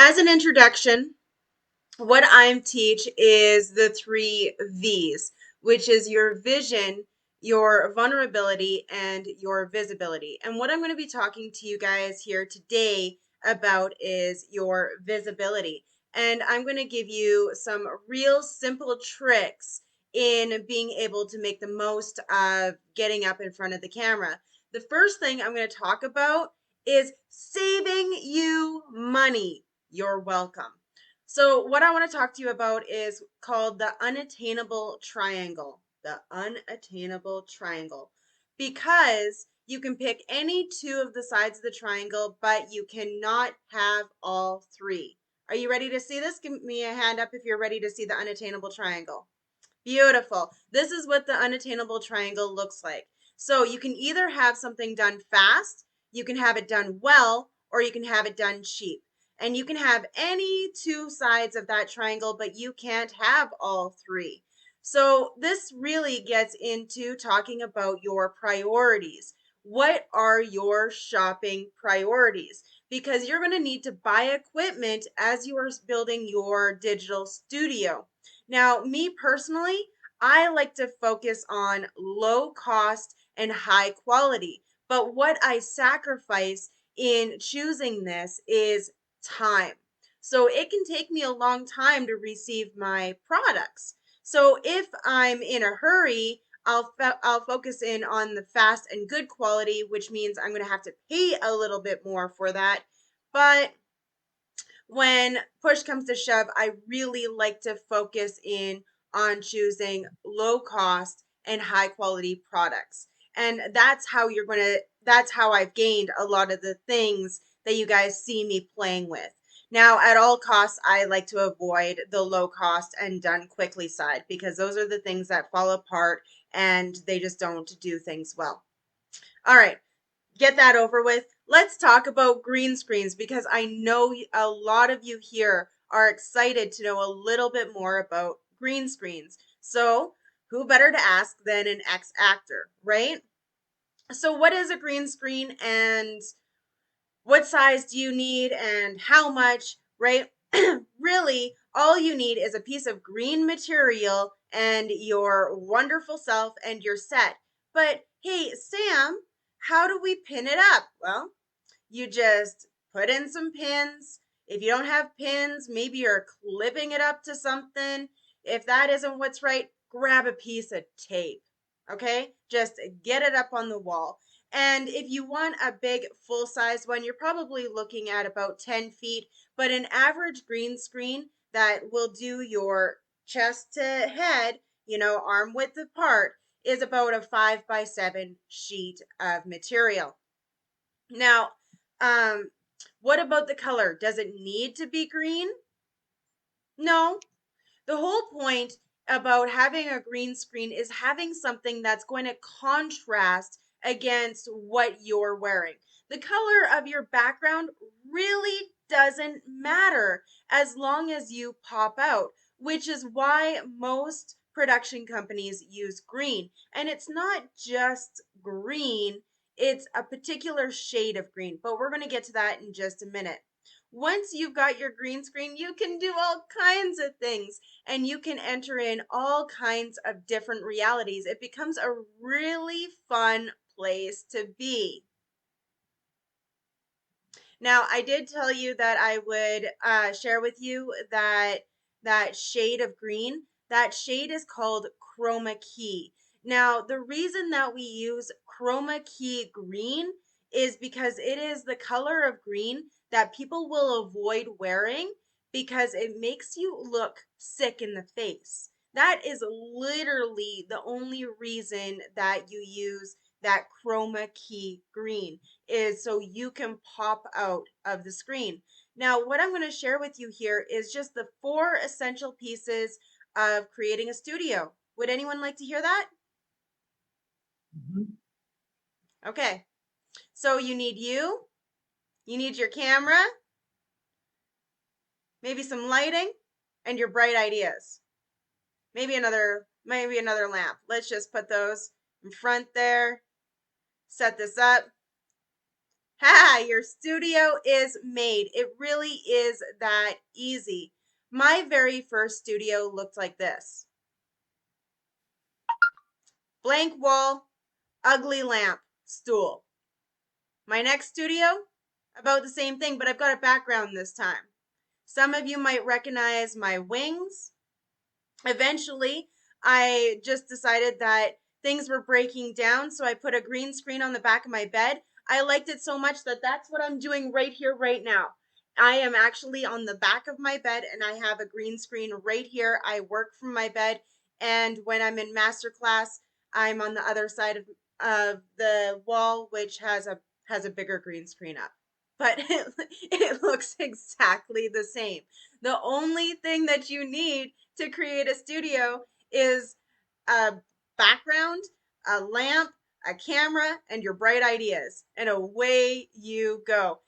as an introduction, what I'm teach is the 3 V's, which is your vision, your vulnerability, and your visibility. And what I'm going to be talking to you guys here today about is your visibility. And I'm going to give you some real simple tricks in being able to make the most of getting up in front of the camera. The first thing I'm going to talk about is saving you money. You're welcome. So, what I want to talk to you about is called the unattainable triangle. The unattainable triangle. Because you can pick any 2 of the sides of the triangle, but you cannot have all 3. Are you ready to see this? Give me a hand up if you're ready to see the unattainable triangle. Beautiful. This is what the unattainable triangle looks like. So, you can either have something done fast, you can have it done well, or you can have it done cheap. And you can have any 2 sides of that triangle, but you can't have all 3. So this really gets into talking about your priorities. What are your shopping priorities? Because you're going to need to buy equipment as you are building your digital studio. Now, me personally, I like to focus on low cost and high quality. But what I sacrifice in choosing this is time. So it can take me a long time to receive my products. So if I'm in a hurry, I'll focus in on the fast and good quality, which means I'm going to have to pay a little bit more for that. But when push comes to shove, I really like to focus in on choosing low cost and high quality products. And that's how I've gained a lot of the things that you guys see me playing with. Now, at all costs, I like to avoid the low cost and done quickly side because those are the things that fall apart and they just don't do things well. All right, get that over with. Let's talk about green screens because I know a lot of you here are excited to know a little bit more about green screens. So, who better to ask than an ex-actor, right? So, what is a green screen and what size do you need and how much, right? Really, all you need is a piece of green material and your wonderful self and your set. But hey, Sam, how do we pin it up? Well, you just put in some pins. If you don't have pins, maybe you're clipping it up to something. If that isn't what's right, grab a piece of tape. Okay? Just get it up on the wall. And if you want a big full size one, you're probably looking at about 10 feet. But an average green screen that will do your chest to head, arm width apart, is about a 5x7 sheet of material. Now, um, what about the color? Does it need to be green? No. The whole point about having a green screen is having something that's going to contrast against what you're wearing. The color of your background really doesn't matter as long as you pop out, which is why most production companies use green. And it's not just green, it's a particular shade of green, but we're going to get to that in just a minute. Once you've got your green screen, you can do all kinds of things and you can enter in all kinds of different realities. It becomes a really fun place to be. Now, I did tell you that I would share with you that shade of green. That shade is called chroma key. Now, the reason that we use chroma key green is because it is the color of green that people will avoid wearing because it makes you look sick in the face. That is literally the only reason that you use that chroma key green is so you can pop out of the screen. Now, what I'm going to share with you here is just the 4 essential pieces of creating a studio. Would anyone like to hear that? Mhm. Okay. So you need your camera, maybe some lighting, and your bright ideas. Maybe another lamp. Let's just put those in front there. Set this up. Ha! Your studio is made. It really is that easy. My very first studio looked like this: blank wall, ugly lamp, stool. My next studio, about the same thing, but I've got a background this time. Some of you might recognize my wings. Eventually, I just decided that things were breaking down, so I put a green screen on the back of my bed. I liked it so much that that's what I'm doing right here, right now. I am actually on the back of my bed and I have a green screen right here. I work from my bed, and when I'm in master class, I'm on the other side of the wall, which has a bigger green screen up. But it looks exactly the same. The only thing that you need to create a studio is a background, a lamp, a camera, and your bright ideas. And away you go.